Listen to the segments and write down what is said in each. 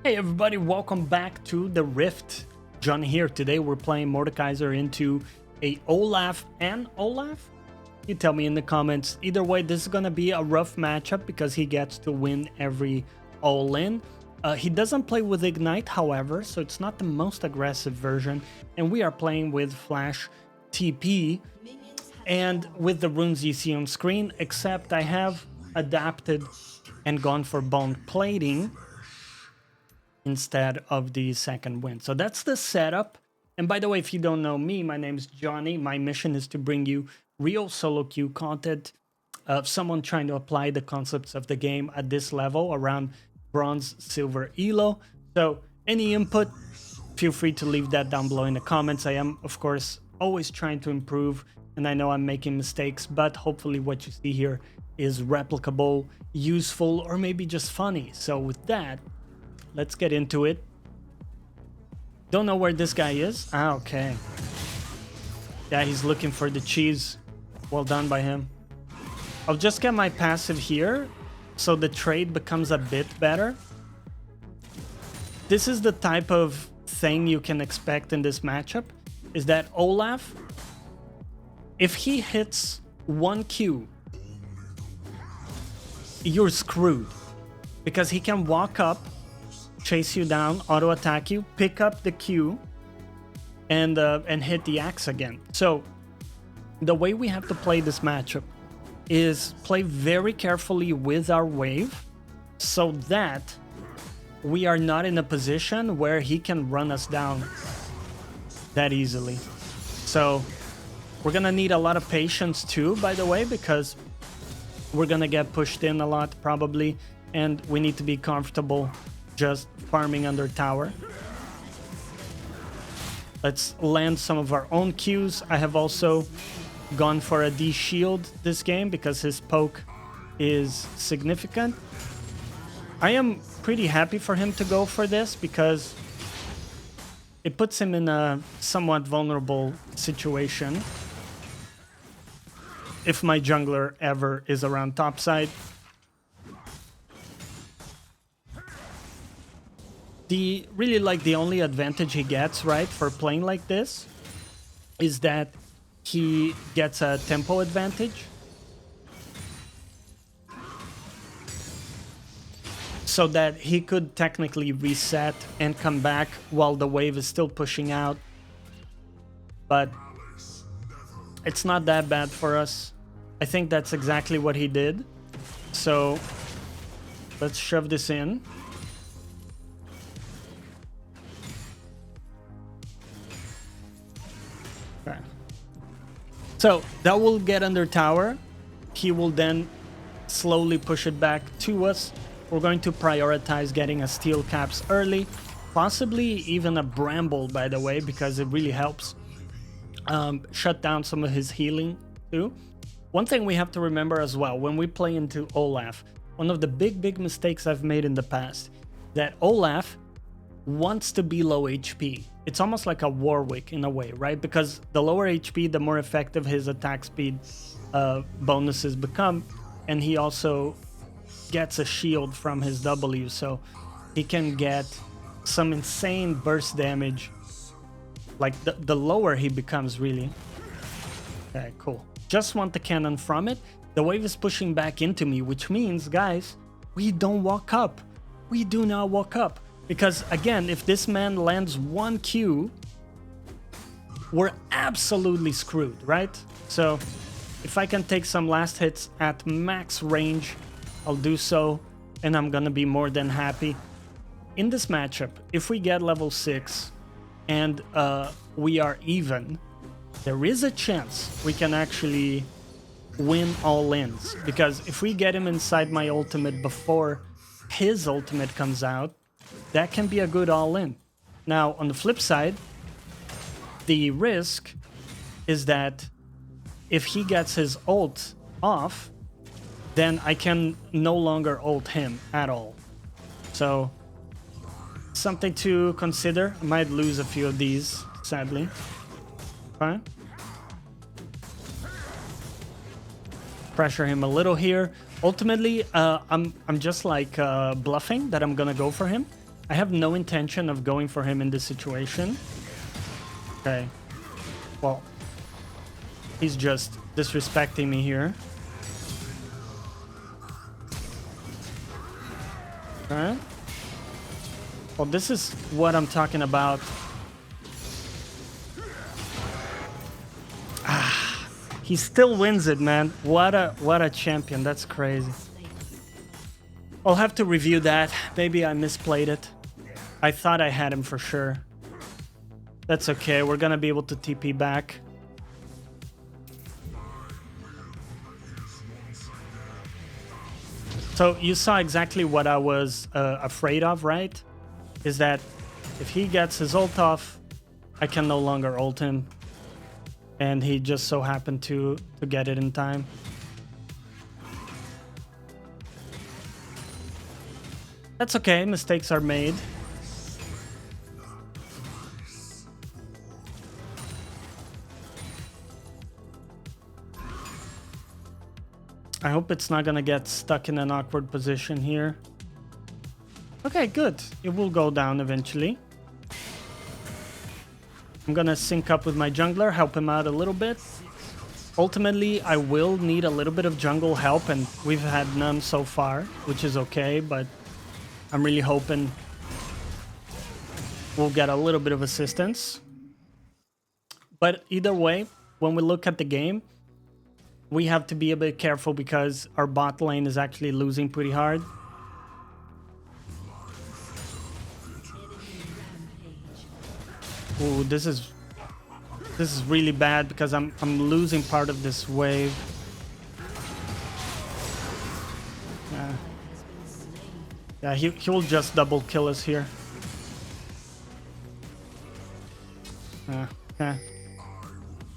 Hey everybody, welcome back to the Rift. John here. Today we're playing Mordekaiser into a Olaf and Olaf? You tell me in the comments. Either way, this is gonna be a rough matchup because he gets to win every all-in. He doesn't play with Ignite, however, so it's not the most aggressive version. And we are playing with Flash TP and with the runes you see on screen, except I have adapted and gone for bone plating instead of the second wind. So that's the setup. And by the way, if you don't know me, my name's Johnny. My mission is to bring you real solo queue content of someone trying to apply the concepts of the game at this level around bronze, silver, elo. So any input, feel free to leave that down below in the comments. I am, of course, always trying to improve, and I know I'm making mistakes, but hopefully what you see here is replicable, useful, or maybe just funny. So with that, let's get into it. Don't know where this guy is. Ah, okay. Yeah, he's looking for the cheese. Well done by him. I'll just get my passive here so the trade becomes a bit better. This is the type of thing you can expect in this matchup, is that Olaf, if he hits one Q, you're screwed. Because he can walk up, chase you down, auto attack you, pick up the Q, and hit the axe again. So the way we have to play this matchup is play very carefully with our wave so that we are not in a position where he can run us down that easily. So we're gonna need a lot of patience too, by the way, because we're gonna get pushed in a lot probably, and we need to be comfortable just farming under tower. Let's land some of our own Qs. I have also gone for a D shield this game because his poke is significant. I am pretty happy for him to go for this because it puts him in a somewhat vulnerable situation if my jungler ever is around topside. Really like the only advantage he gets, right, for playing like this is that he gets a tempo advantage. So that he could technically reset and come back while the wave is still pushing out. But it's not that bad for us. I think that's exactly what he did. So let's shove this in. Okay. So that will get under tower. He will then slowly push it back to us. We're going to prioritize getting a steel caps early, possibly even a bramble, by the way, because it really helps shut down some of his healing too. One thing we have to remember as well when we play into Olaf, one of the big mistakes I've made in the past, that Olaf wants to be low HP. It's almost like a Warwick in a way, right? Because the lower HP, the more effective his attack speed bonuses become, and he also gets a shield from his W, so he can get some insane burst damage, like the lower he becomes, really. Okay, cool. Just want the cannon from it. The wave is pushing back into me, which means, guys, we don't walk up. We do not walk up. Because, again, if this man lands one Q, we're absolutely screwed, right? So, if I can take some last hits at max range, I'll do so, and I'm gonna be more than happy. In this matchup, if we get level 6 and we are even, there is a chance we can actually win all ends. Because if we get him inside my ultimate before his ultimate comes out, that can be a good all-in. Now, on the flip side, the risk is that if he gets his ult off, then I can no longer ult him at all. So, something to consider. I might lose a few of these, sadly. Fine. Pressure him a little here. Ultimately, I'm just like bluffing that I'm gonna go for him. I have no intention of going for him in this situation. Okay. Well, he's just disrespecting me here. Okay. Well, this is what I'm talking about. Ah, he still wins it, man. What a champion. That's crazy. I'll have to review that. Maybe I misplayed it. I thought I had him for sure. That's okay. We're gonna be able to TP back. So you saw exactly what I was afraid of, right? Is that if he gets his ult off, I can no longer ult him. And he just so happened to get it in time. That's okay, mistakes are made. I hope it's not gonna get stuck in an awkward position here. Okay, good. It will go down eventually. I'm gonna sync up with my jungler, help him out a little bit. Ultimately, I will need a little bit of jungle help, and we've had none so far, which is okay, but I'm really hoping we'll get a little bit of assistance. But either way, when we look at the game, we have to be a bit careful because our bot lane is actually losing pretty hard. Ooh, this is really bad because I'm losing part of this wave. Yeah, he will just double kill us here.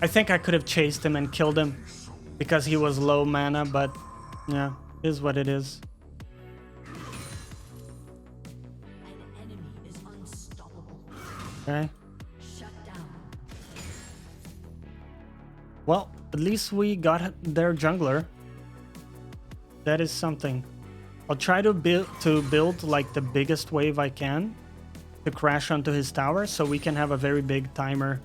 I think I could have chased him and killed him because he was low mana, but yeah, it is what it is. Okay. Shutdown. Well, at least we got their jungler. That is something. I'll try to build like the biggest wave I can to crash onto his tower so we can have a very big timer.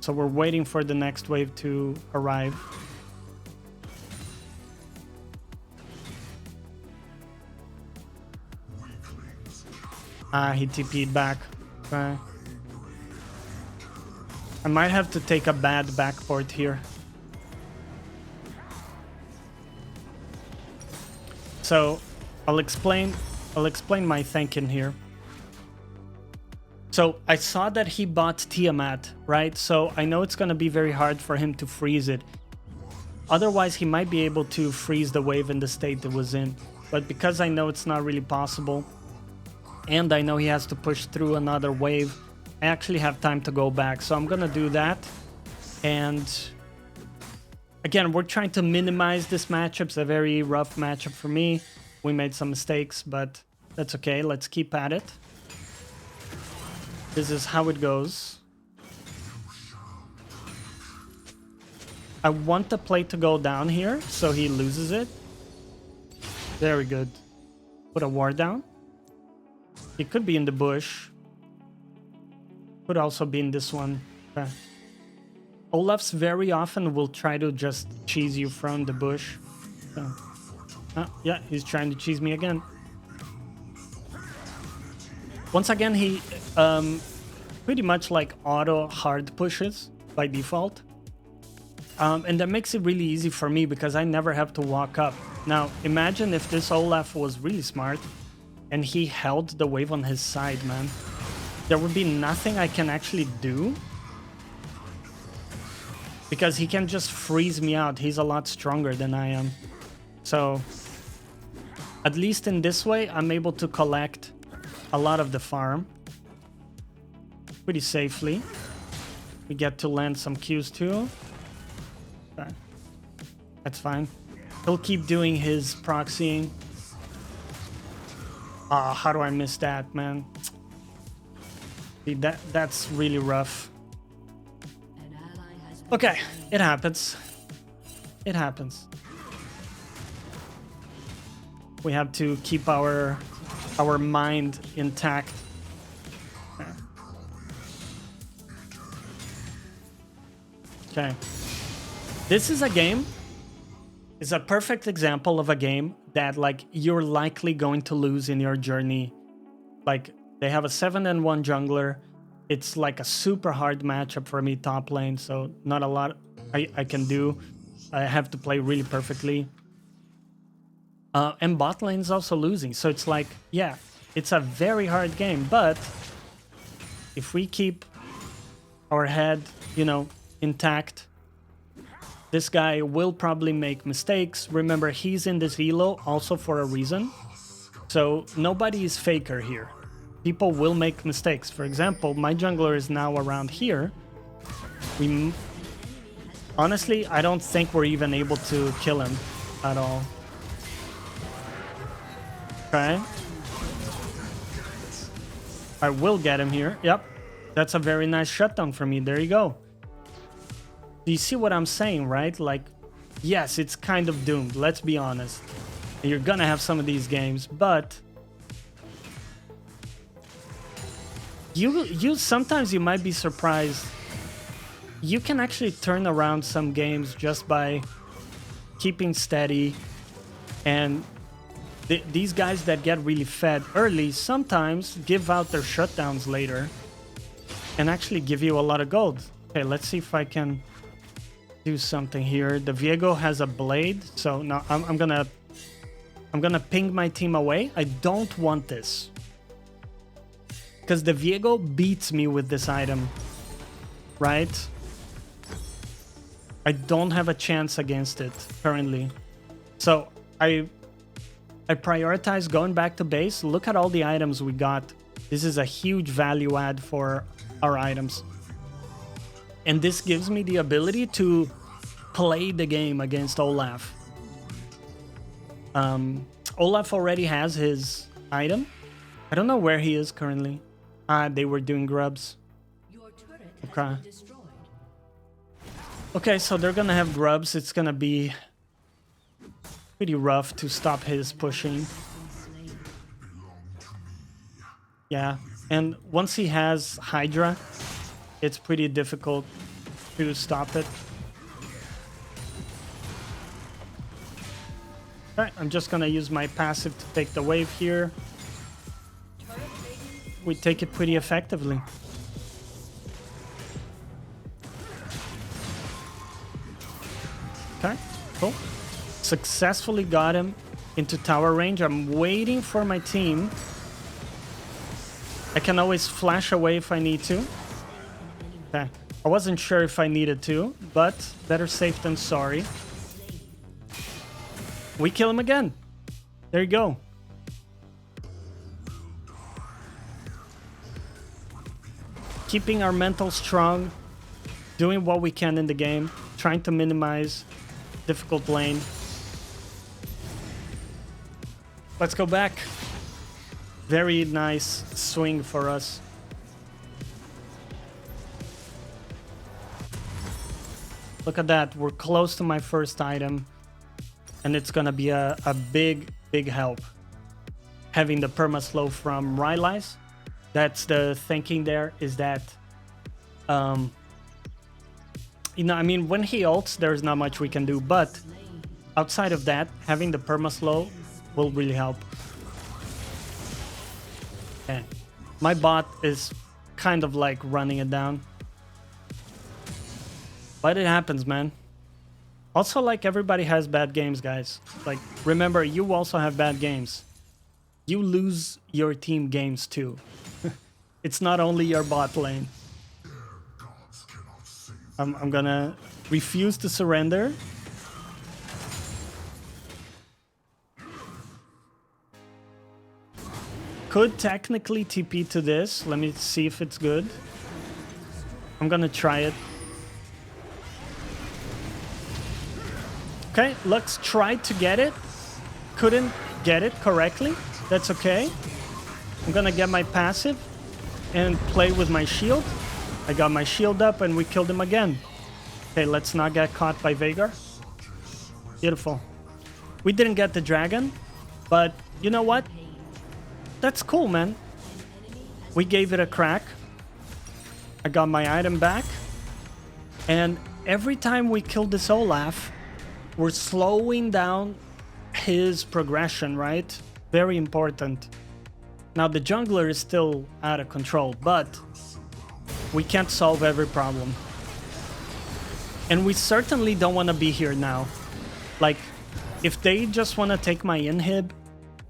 So we're waiting for the next wave to arrive. Ah, he TP'd back. Okay. I might have to take a bad backport here. So I'll explain my thinking here. So I saw that he bought Tiamat, right? So I know it's gonna be very hard for him to freeze it. Otherwise, he might be able to freeze the wave in the state it was in. But because I know it's not really possible, and I know he has to push through another wave, I actually have time to go back. So I'm gonna do that. And again, we're trying to minimize this matchup. It's a very rough matchup for me. We made some mistakes, but that's okay. Let's keep at it. This is how it goes. I want the play to go down here, so he loses it. Very good. Put a ward down. He could be in the bush. Could also be in this one. Okay. Olaf's very often will try to just cheese you from the bush. So. Yeah, he's trying to cheese me again. Once again, he pretty much like auto hard pushes by default. And that makes it really easy for me because I never have to walk up. Now, imagine if this Olaf was really smart and he held the wave on his side, man. There would be nothing I can actually do because he can just freeze me out. He's a lot stronger than I am. So, at least in this way, I'm able to collect a lot of the farm pretty safely. We get to land some Qs too. Okay. That's fine. He'll keep doing his proxying. Ah, how do I miss that, man? See, that's really rough. Okay, it happens. It happens. We have to keep our mind intact. Okay. This is a game. It's a perfect example of a game that like you're likely going to lose in your journey. Like they have a 7-1 jungler. It's like a super hard matchup for me top lane, so not a lot I can do. I have to play really perfectly. And bot lane is also losing, so it's like, yeah, it's a very hard game, but if we keep our head, you know, intact, this guy will probably make mistakes. Remember, he's in this elo also for a reason, so nobody is faker here. People will make mistakes. For example, my jungler is now around here. Honestly, I don't think we're even able to kill him at all. Okay. I will get him here. Yep. That's a very nice shutdown for me. There you go. Do you see what I'm saying, right? Like, yes, it's kind of doomed. Let's be honest. You're gonna have some of these games, but you sometimes you might be surprised. You can actually turn around some games just by keeping steady. And these guys that get really fed early sometimes give out their shutdowns later and actually give you a lot of gold. Okay, let's see if I can do something here. The Viego has a blade, so now I'm gonna ping my team away. I don't want this, because the Viego beats me with this item, right? I don't have a chance against it currently. So I prioritize going back to base. Look at all the items we got. This is a huge value add for our items. And this gives me the ability to play the game against Olaf. Olaf already has his item. I don't know where he is currently. They were doing grubs. Okay. Okay, so they're gonna have grubs. It's gonna be pretty rough to stop his pushing. Yeah, and once he has Hydra, it's pretty difficult to stop it. Alright, I'm just gonna use my passive to take the wave here. We take it pretty effectively. Okay, cool. Successfully got him into tower range. I'm waiting for my team. I can always flash away if I need to. Okay, I wasn't sure if I needed to, but better safe than sorry. We kill him again. There you go. Keeping our mental strong, doing what we can in the game, trying to minimize difficult lane. Let's go back. Very nice swing for us. Look at that. We're close to my first item. And it's gonna be a big, big help. Having the perma-slow from rylais. That's the thinking there, is that... you know, I mean, when he ults, there's not much we can do. But outside of that, having the perma-slow will really help. Okay. My bot is kind of like running it down. But it happens, man. Also, like, everybody has bad games, guys. Like, remember, you also have bad games. You lose your team games too. It's not only your bot lane. I'm gonna refuse to surrender. Could technically TP to this. Let me see if it's good. I'm gonna try it. Okay, Lux tried to get it. Couldn't get it correctly. That's okay. I'm gonna get my passive and play with my shield. I got my shield up and we killed him again. Okay, let's not get caught by Veigar. Beautiful. We didn't get the dragon, But you know what? That's cool, man. We gave it a crack. I got my item back. And every time we kill this Olaf, we're slowing down his progression, right? Very important. Now the jungler is still out of control, but we can't solve every problem. And we certainly don't want to be here now. Like, if they just want to take my inhib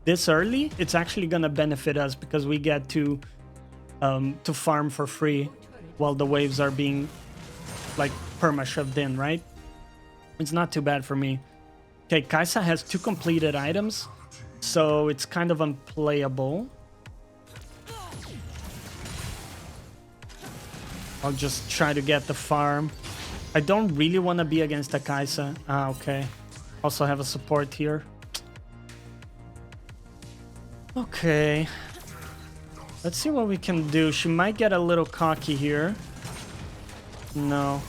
this early, it's actually going to benefit us because we get to farm for free while the waves are being like perma-shoved in, right? It's not too bad for me. Okay, Kaisa has 2 completed items, so it's kind of unplayable. I'll just try to get the farm. I don't really want to be against a Kaisa. Ah, okay. Also have a support here. Okay. Let's see what we can do. She might get a little cocky here. No.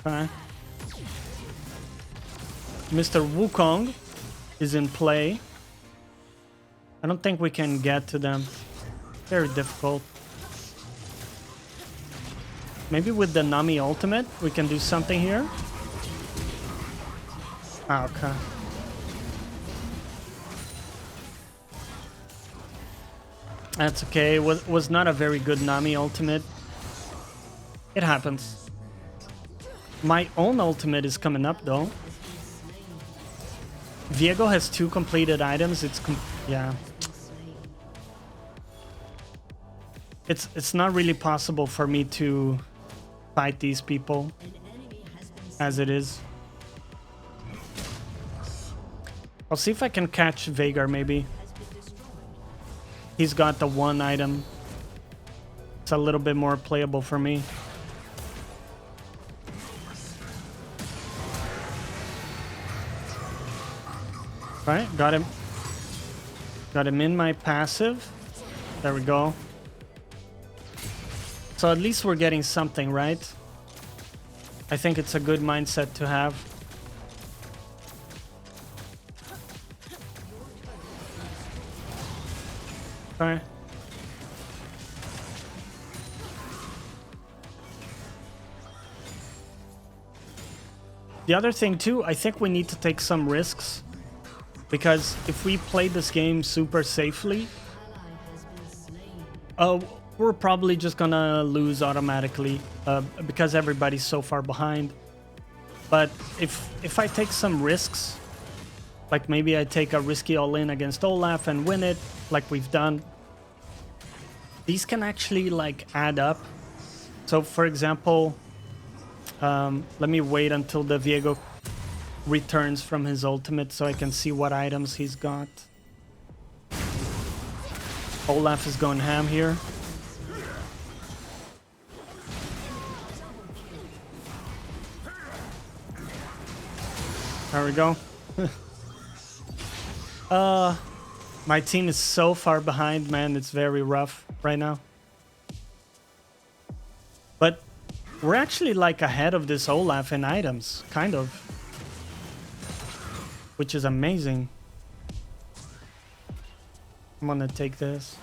Okay. Mr. Wukong is in play. I don't think we can get to them. Very difficult. Maybe with the Nami ultimate, we can do something here. Ah, okay. That's okay. Was not a very good Nami ultimate. It happens. My own ultimate is coming up though. Viego has 2 completed items. Yeah. It's not really possible for me to fight these people as it is. I'll see if I can catch Veigar maybe. He's got the 1 item. It's a little bit more playable for me. Right, got him. Got him in my passive. There we go. So at least we're getting something, right? I think it's a good mindset to have. Okay. The other thing too, I think we need to take some risks. Because if we play this game super safely, we're probably just gonna lose automatically because everybody's so far behind. But if I take some risks, like maybe I take a risky all-in against Olaf and win it, like we've done, these can actually like add up. So for example, let me wait until the Viego returns from his ultimate so I can see what items he's got. Olaf is going ham here. There we go. My team is so far behind, man. It's very rough right now. But we're actually like ahead of this Olaf in items, kind of. Which is amazing. I'm gonna take this.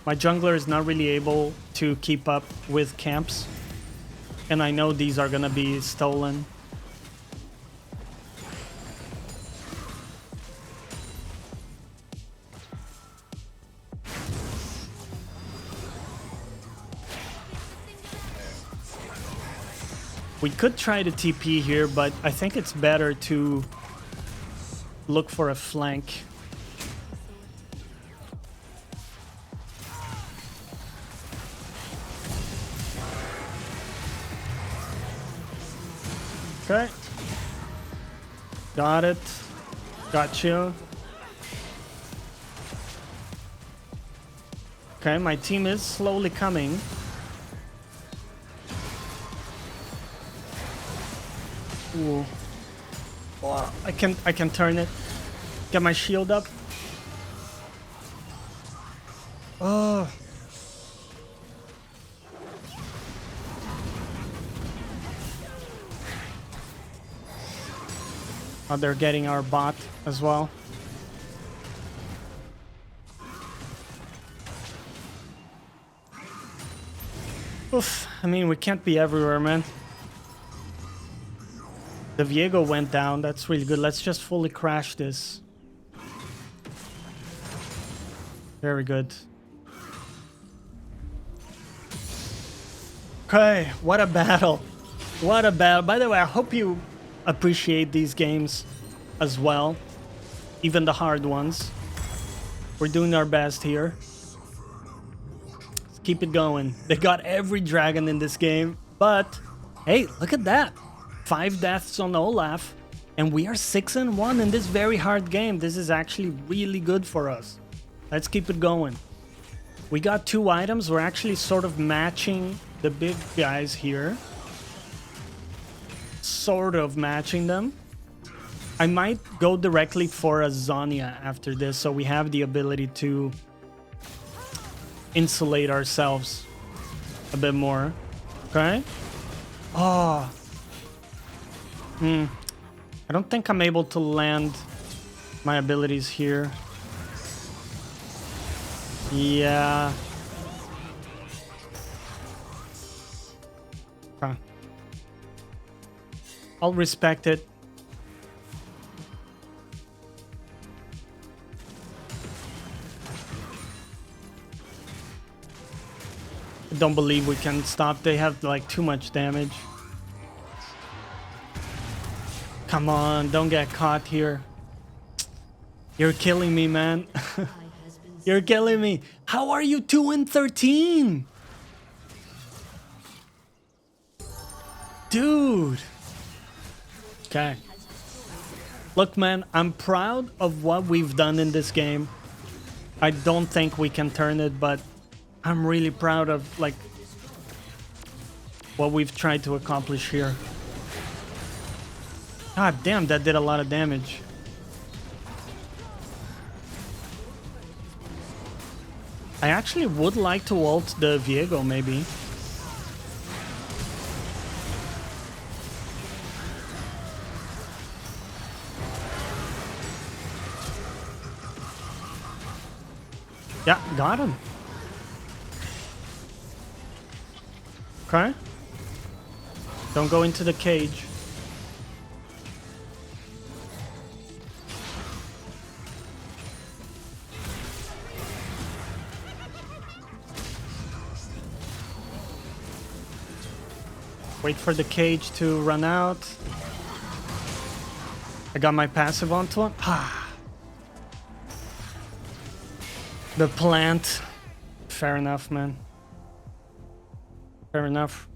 My jungler is not really able to keep up with camps. And I know these are gonna be stolen. We could try to TP here, but I think it's better to look for a flank. Okay. Got it. Got you. Okay, my team is slowly coming. Ooh. Oh, I can turn it. Get my shield up. Oh. Oh, they're getting our bot as well. Oof, I mean, we can't be everywhere, man. The Viego went down. That's really good. Let's just fully crash this. Very good. Okay, what a battle. What a battle. By the way, I hope you appreciate these games as well. Even the hard ones. We're doing our best here. Let's keep it going. They got every dragon in this game. But, hey, look at that. 5 deaths on Olaf. And we are 6-1 in this very hard game. This is actually really good for us. Let's keep it going. We got 2 items. We're actually sort of matching the big guys here. Sort of matching them. I might go directly for a Zhonia after this, so we have the ability to insulate ourselves a bit more. Okay? Oh. I don't think I'm able to land my abilities here. Yeah. Okay. I'll respect it. I don't believe we can stop. They have like too much damage. Come on, don't get caught here. You're killing me, man. You're killing me. How are you 2-13? Dude. Okay. Look, man, I'm proud of what we've done in this game. I don't think we can turn it, but I'm really proud of, like, what we've tried to accomplish here. God damn, that did a lot of damage. I actually would like to ult the Viego, maybe. Yeah, got him. Okay. Don't go into the cage. Wait for the cage to run out. I got my passive onto him. The plant. Fair enough, man. Fair enough.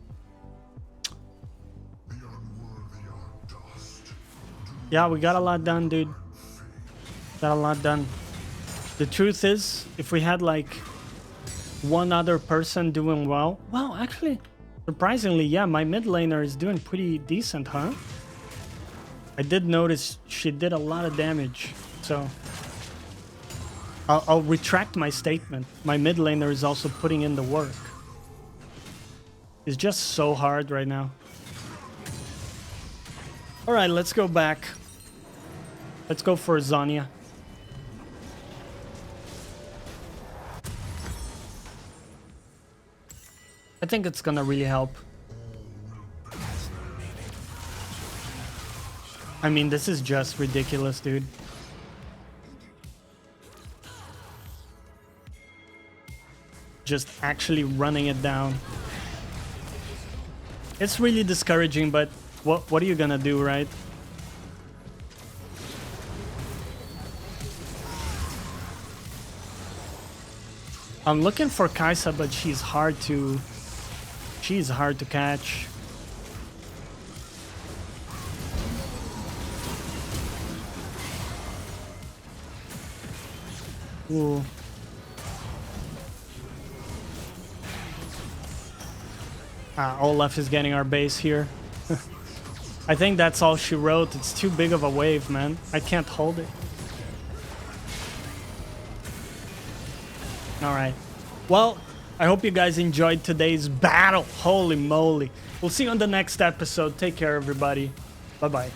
Yeah, we got a lot done, dude. Got a lot done. The truth is, if we had like one other person doing well... Well, actually, surprisingly, yeah, my mid laner is doing pretty decent, huh? I did notice she did a lot of damage, so... I'll retract my statement. My mid laner is also putting in the work. It's just so hard right now. Alright, let's go back. Let's go for Zhonia. I think it's gonna really help. I mean, this is just ridiculous, dude. Just actually running it down. It's really discouraging, but what are you gonna do, right? I'm looking for Kaisa, but she's hard to catch. Ooh. Olaf is getting our base here. I think that's all she wrote. It's too big of a wave, man. I can't hold it. Alright. Well, I hope you guys enjoyed today's battle. Holy moly. We'll see you on the next episode. Take care, everybody. Bye-bye.